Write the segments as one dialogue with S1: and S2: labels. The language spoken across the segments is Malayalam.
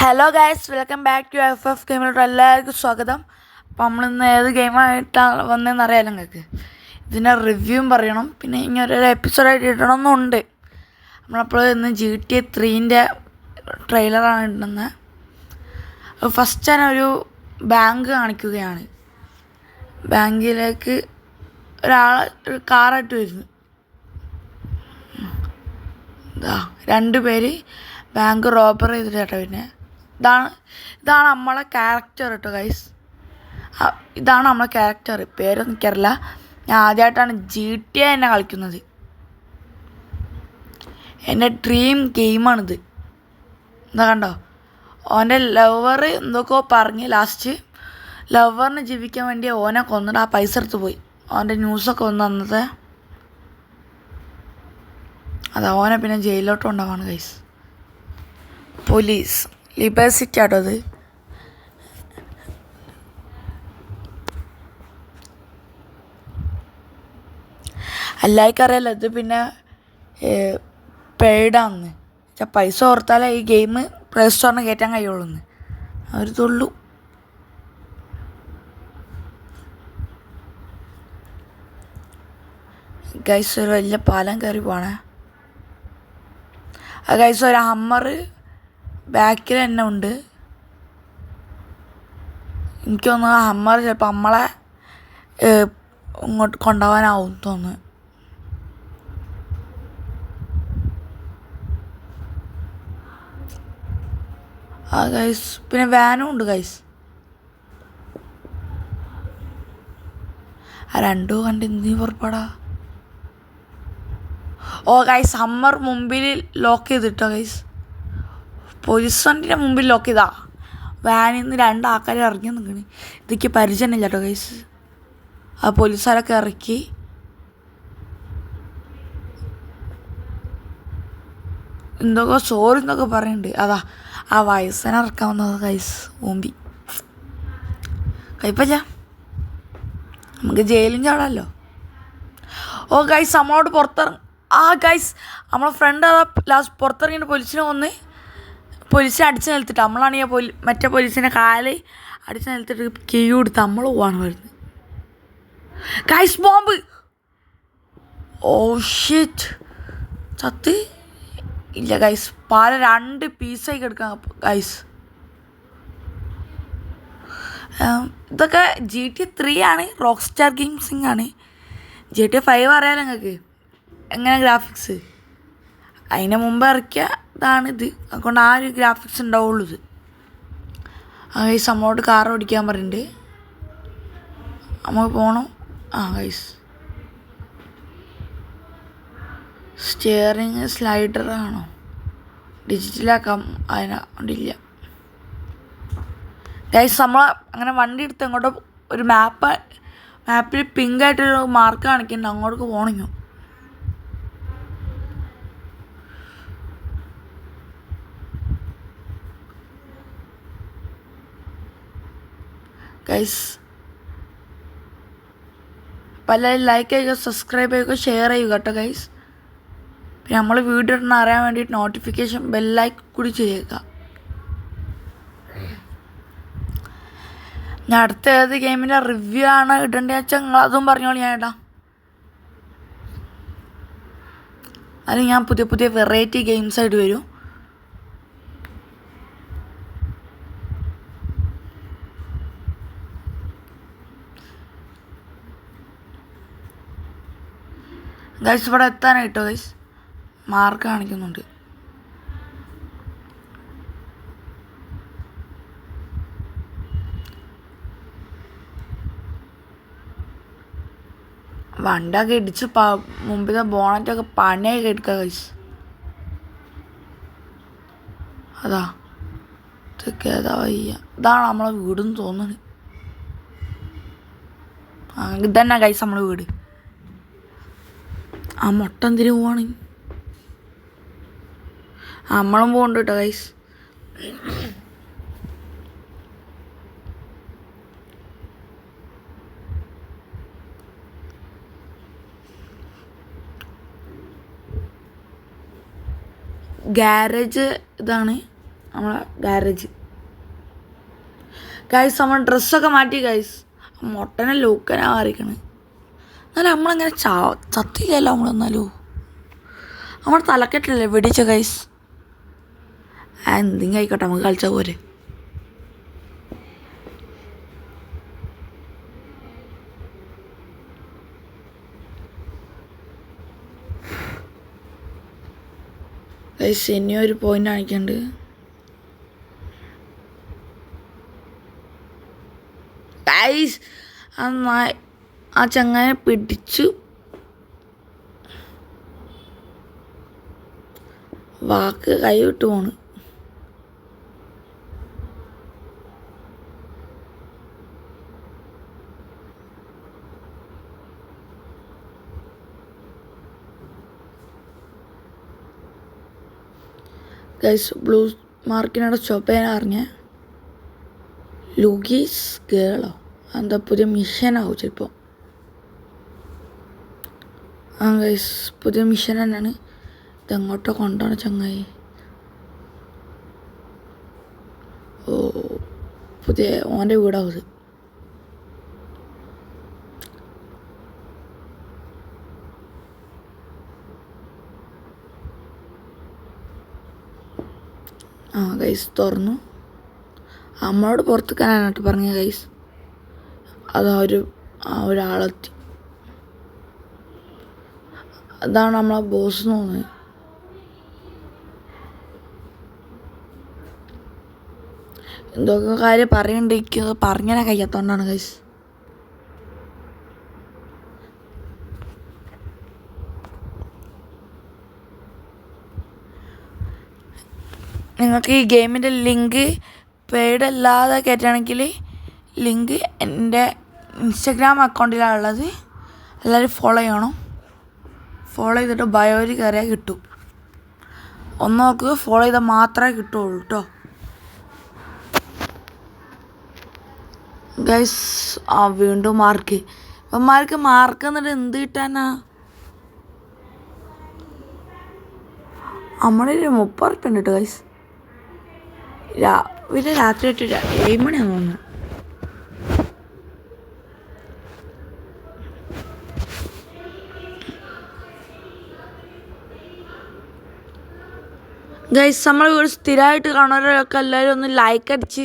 S1: Hello guys, welcome back to FF ഗെയിമിലോട്ട് എല്ലാവർക്കും സ്വാഗതം. അപ്പം നമ്മളിന്ന് ഏത് ഗെയിമായിട്ടാണ് വന്നതെന്ന് അറിയാമല്ലോ നിങ്ങൾക്ക്. ഇതിൻ്റെ റിവ്യൂവും പറയണം, പിന്നെ ഇങ്ങനെ ഒരു എപ്പിസോഡായിട്ട് ഇടണമെന്നുണ്ട്. നമ്മളപ്പോൾ ഇന്ന് GTA 3 ട്രെയിലറാണ് ഇടുന്നത്. ഫസ്റ്റ് തന്നെ ഒരു ബാങ്ക് കാണിക്കുകയാണ്. ബാങ്കിലേക്ക് ഒരു കാറായിട്ട് വരുന്നു. രണ്ട് പേര് ബാങ്ക് റോബർ ചെയ്തിട്ട് കേട്ടോ. പിന്നെ ഇതാണ് നമ്മളെ ക്യാരക്ടർ കേട്ടോ ഗൈസ്. ഇതാണ് നമ്മളെ ക്യാരക്ടർ. പേരൊന്നും എനിക്കറിയില്ല. ഞാൻ ആദ്യമായിട്ടാണ് GTA തന്നെ കളിക്കുന്നത്. എൻ്റെ ഡ്രീം ഗെയിമാണിത്. എന്താ കണ്ടോ, ഓൻ്റെ ലവർ എന്തൊക്കെയോ പറഞ്ഞ് ലാസ്റ്റ് ലവറിനെ ജീവിക്കാൻ വേണ്ടി ഓനെ കൊന്നിട്ട് ആ പൈസ എടുത്ത് പോയി. ഓൻ്റെ ന്യൂസൊക്കെ വന്ന് തന്നത് അത് ഓനെ പിന്നെ ജയിലിലോട്ട് കൊണ്ടുപോവാണ് ഗൈസ്. പോലീസ് ലിബേഴ്സിറ്റി ആട്ടോ അത്. എല്ലാവർക്കും അറിയാലോ ഇത് പിന്നെ പെയ്ഡാന്ന് വെച്ചാൽ പൈസ ഓർത്താലേ ഈ ഗെയിം പ്ലേ സ്റ്റോറിന് കയറ്റാൻ കഴിയുള്ളൂ എന്ന് അവർ തൊള്ളു. ഗൈസ് ഒരു വലിയ പാലം കയറി പോണേ. ആ ഗൈസ് ഒരു ഹമ്മർ ബാക്കിൽ തന്നെ ഉണ്ട്. എനിക്ക് തോന്നുന്നു ആ ഹമ്മർ ചിലപ്പോൾ നമ്മളെ ഇങ്ങോട്ട് കൊണ്ടുപോകാനാവും തോന്നുന്നു. ആ ഗൈസ് പിന്നെ വാനും ഉണ്ട് ഗൈസ്. ആ രണ്ടും കണ്ട് നീ പുറപ്പെടാ. ഓ ഗൈസ് ഹമ്മർ മുമ്പിൽ ലോക്ക് ചെയ്തിട്ടോ ഗൈസ്. പോലീസ് വണ്ടിൻ്റെ മുമ്പിൽ ലോക്ക് ചെയ്താ. വാനിൽ നിന്ന് രണ്ടാൾക്കാർ ഇറങ്ങി നിൽക്കണ്. ഇതൊക്കെ പരിചയമില്ല കേട്ടോ ഗൈസ്. ആ പോലീസുകാരൊക്കെ ഇറക്കി. എന്തൊക്കെ സോറി എന്നൊക്കെ പറയുന്നുണ്ട്. അതാ ആ വയസ്സനെ ഇറക്കാൻ വന്നത് ഗൈസ്. ഓമ്പി കഴിപ്പല്ല, നമുക്ക് ജയിലും ചാടാമല്ലോ. ഓ ഗൈസ് നമ്മളോട് പുറത്തിറങ്ങി. ആ ഗൈസ് നമ്മളെ ഫ്രണ്ട് അതാ ലാസ്റ്റ് പുറത്തിറങ്ങിയിട്ട് പോലീസിനെ വന്ന് പോലീസിനെ അടിച്ച് നിലത്തിട്ട് നമ്മളാണെങ്കിൽ മറ്റേ പോലീസിനെ കാല് അടിച്ച് നിലത്തിട്ട് കീ കൊടുത്ത് നമ്മൾ പോവാണ് വരുന്നത്. Guys bomb. ഓ ഷിറ്റ്, ചത്ത് ഇല്ല ഗൈസ്. പാല 2 പീസായി കിടക്കാം ഗൈസ്. ഇതൊക്കെ GTA 3 ആണ്, റോക്ക് സ്റ്റാർ ഗെയിംസിങ് ആണ്. GTA 5 അറിയാലോ നിങ്ങൾക്ക് എങ്ങനെ ഗ്രാഫിക്സ്. അതിന് മുമ്പ് ഇറക്കിയ ഇതാണിത്, അതുകൊണ്ട് ആ ഒരു ഗ്രാഫിക്സ് ഉണ്ടാവുള്ളൂ ഇത്. ആ ഗൈസ് നമ്മളോട് കാർ ഓടിക്കാൻ പറഞ്ഞിട്ടുണ്ട്. നമുക്ക് പോകണം. ആ ഗൈസ് സ്റ്റിയറിങ് സ്ലൈഡർ ആണോ, ഡിജിറ്റലാക്കാം അതിനില്ല ഗൈസ്. നമ്മൾ അങ്ങനെ വണ്ടി എടുത്ത് അങ്ങോട്ട് ഒരു മാപ്പിൽ പിങ്കായിട്ടൊരു മാർക്ക് കാണിക്കുന്നുണ്ട്, അങ്ങോട്ട് പോകണമെങ്കിൽ. ഗൈസ് അപ്പം എല്ലാവരും ലൈക്ക് ചെയ്യുക, സബ്സ്ക്രൈബ് ചെയ്യുക, ഷെയർ ചെയ്യുക കേട്ടോ ഗൈസ്. പിന്നെ നമ്മൾ വീഡിയോ ഇടുന്ന അറിയാൻ വേണ്ടിയിട്ട് നോട്ടിഫിക്കേഷൻ ബെല്ലൈക്ക് കൂടി ചെയ്യുക. ഞാൻ അടുത്ത ഏത് ഗെയിമിൻ്റെ റിവ്യൂ ആണ് ഇടേണ്ടതെന്ന് വെച്ചാൽ നിങ്ങൾ അതും പറഞ്ഞോളൂ, ഞാൻ ഇടാം. അതിന് ഞാൻ പുതിയ വെറൈറ്റി ഗെയിംസ് ആയിട്ട് വരും. ഗൈസ് ഇവിടെ എത്താനായിട്ടോ ഗൈസ്, മാർക്ക് കാണിക്കുന്നുണ്ട്. വണ്ടൊക്കെ ഇടിച്ച് മുമ്പിലെ ബോണറ്റൊക്കെ പണിയൊക്കെ എടുക്കുക ഗൈസ്. അതാ ഇതൊക്കെ ഏതാ വയ്യ. ഇതാണ് നമ്മളെ വീടെന്ന് തോന്നുന്നത്. ഇതന്നെ ഗൈസ് നമ്മളെ വീട്. ആ മുട്ട എന്തിനു പോവാണ്. നമ്മളും പോകണ്ട കേട്ടോ ഗൈസ്. ഗാരേജ് ഇതാണ്. നമ്മളെ ഗാരേജ്. ഗൈസ് നമ്മൾ ഡ്രസ്സൊക്കെ മാറ്റി ഗൈസ്. മൊട്ടനെ ലൂക്കനാ മാറിക്കണ്. എന്നാലും നമ്മളങ്ങനെ ചത്തില്ലല്ലോ നമ്മളെന്നാലും. നമ്മുടെ തലക്കെട്ടില്ലേ വെടിച്ച ഗൈസ്. എന്തെങ്കിലും ആയിക്കോട്ടെ, നമുക്ക് കളിച്ചാൽ പോരെ. ഗൈസ് ഇനി ഒരു പോയിന്റ് കാണിക്കുന്നുണ്ട്. ഗൈസ് ആ ചങ്ങനെ പിടിച്ചു വാക്ക് കൈ വിട്ട് പോണ്. ഗൈസ് ബ്ലൂ മാർക്കിനോട് സ്റ്റോപ്പ് ചെയ്യാൻ അറിഞ്ഞ ലൂഗീസ് ഗേളോ എന്താ പുതിയ മിഷനാവും ചിലപ്പോൾ. ആ ഗൈസ് പുതിയ മിഷൻ തന്നെയാണ്. ഇതെങ്ങോട്ടോ കൊണ്ടാണ് ചങ്ങായി. ഓ പുതിയ ഓൻ്റെ വീടാവും ഇത്. ആ ഗൈസ് തുറന്നു. നമ്മളോട് പുറത്തേക്കാനായിട്ട് പറഞ്ഞ ഗൈസ്. അത് ഒരാളെത്തി. അതാണ് നമ്മളെ ബോസ് എന്ന് തോന്നുന്നത്. എന്തൊക്കെ കാര്യം പറയണ്ടിരിക്കുന്നത് പറഞ്ഞാൽ കഴിയാത്തതുകൊണ്ടാണ് ഗൈസ്. നിങ്ങൾക്ക് ഈ ഗെയിമിൻ്റെ ലിങ്ക് പെയ്ഡ് അല്ലാതെ കയറ്റുകയാണെങ്കിൽ ലിങ്ക് എൻ്റെ ഇൻസ്റ്റഗ്രാം അക്കൗണ്ടിലാണ് ഉള്ളത്. എല്ലാവരും ഫോളോ ചെയ്യണം. ഫോളോ ചെയ്തിട്ട് ബയോയിൽ കയറിയാൽ കിട്ടും. ഒന്ന് നോക്കുക, ഫോളോ ചെയ്താൽ മാത്രമേ കിട്ടുള്ളൂ കേട്ടോ ഗൈസ്. ആ വീണ്ടും മാർക്ക്. ഇവന്മാർക്ക് മാർക്ക് എന്നിട്ട് എന്ത് കിട്ടാനാ? നമ്മളൊരു 30 ഉറുപ്പിക ഉണ്ട് കേട്ടോ ഗൈസ്. രാവിലെ രാത്രി 7 മണിയാണെന്ന് തോന്നുന്നു. ഗൈസ് നമ്മൾ ഇവിടെ സ്ഥിരമായിട്ട് കാണുന്നവരൊക്കെ എല്ലാവരും ഒന്ന് ലൈക്ക് അടിച്ച്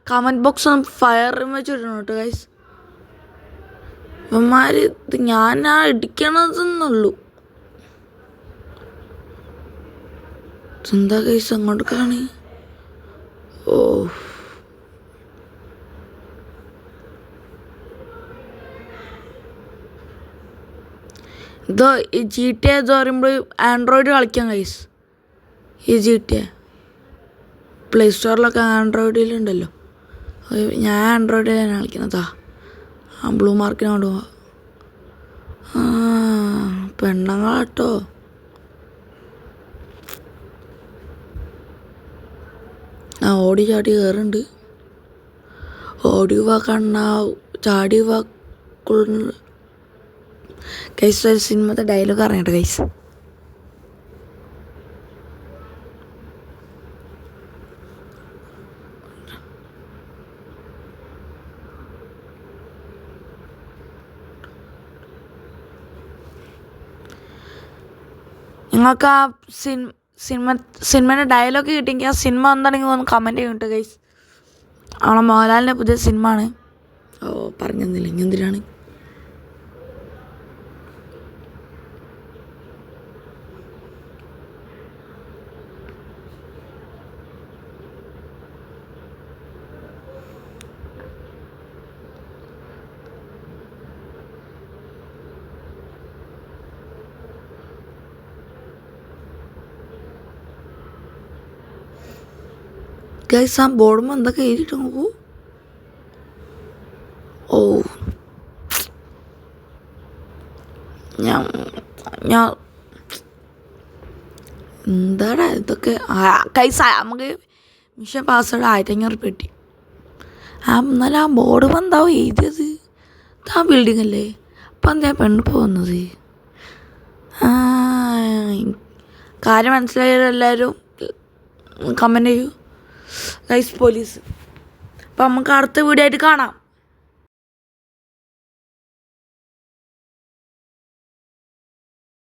S1: കമൻറ്റ് ബോക്സ് ഒന്ന് ഫയർ വെച്ചിടണം കേട്ടോ ഗൈസ്. ഇവന്മാർ ഇത് ഞാനാ ഇടിക്കണതെന്നുള്ളൂ. എന്താ ഗൈസ് അങ്ങോട്ടേക്കാണ്? ഓ ഇതോ ഈ GTA എന്ന് പറയുമ്പോൾ ആൻഡ്രോയിഡ് കളിക്കാം ഗൈസ്. ഈ GTA പ്ലേ സ്റ്റോറിലൊക്കെ ആൻഡ്രോയിഡിലുണ്ടല്ലോ. ഞാൻ ആൻഡ്രോയിഡിലാണ് കളിക്കുന്നതാ. ആ ബ്ലൂ മാർക്കിനോട് പോവാ. ആ പെണ്ണുങ്ങളാട്ടോ. ആ ഓടി ചാടി കയറുന്നുണ്ട്. ഓടി വാ കണ്ണാ ചാടി വാ ഗൈസ്. ഒരു സിനിമത്തെ ഡയലോഗ് അറിയട്ടെ ഗൈസ്. നിങ്ങൾക്ക് ആ സിനിമേൻ്റെ ഡയലോഗ് കിട്ടിയെങ്കിൽ ആ സിനിമ എന്താണെങ്കിൽ ഒന്ന് കമൻറ്റ് ചെയ്യും കേട്ടോ ഗൈസ്. നമ്മളെ മോഹൻലാലിൻ്റെ പുതിയ സിനിമ ആണ്. ഓ പറഞ്ഞെന്നില്ല ഇനി എന്തിനാണ്. ഗൈസ് ആ ബോർഡുമ്പോൾ എന്തൊക്കെ എഴുതിയിട്ട് നോക്കൂ. ഓ ഞാൻ എന്താടാ ഇതൊക്കെ. ഗൈസ് നമുക്ക് മിഷൻ പാസ്വേഡ് 1500 ഉറുപ്പിക കിട്ടി. എന്നാലും ആ ബോർഡ് എന്താവും എഴുതിയത്? ആ ബിൽഡിംഗ് അല്ലേ? അപ്പം എന്താ പെണ്ണ് പോകുന്നത്? കാര്യം മനസ്സിലായാലും എല്ലാവരും കമൻറ്റ് ചെയ്യൂ. Guys police. അപ്പം നമുക്ക് അടുത്ത വീഡിയോ ആയിട്ട് കാണാം.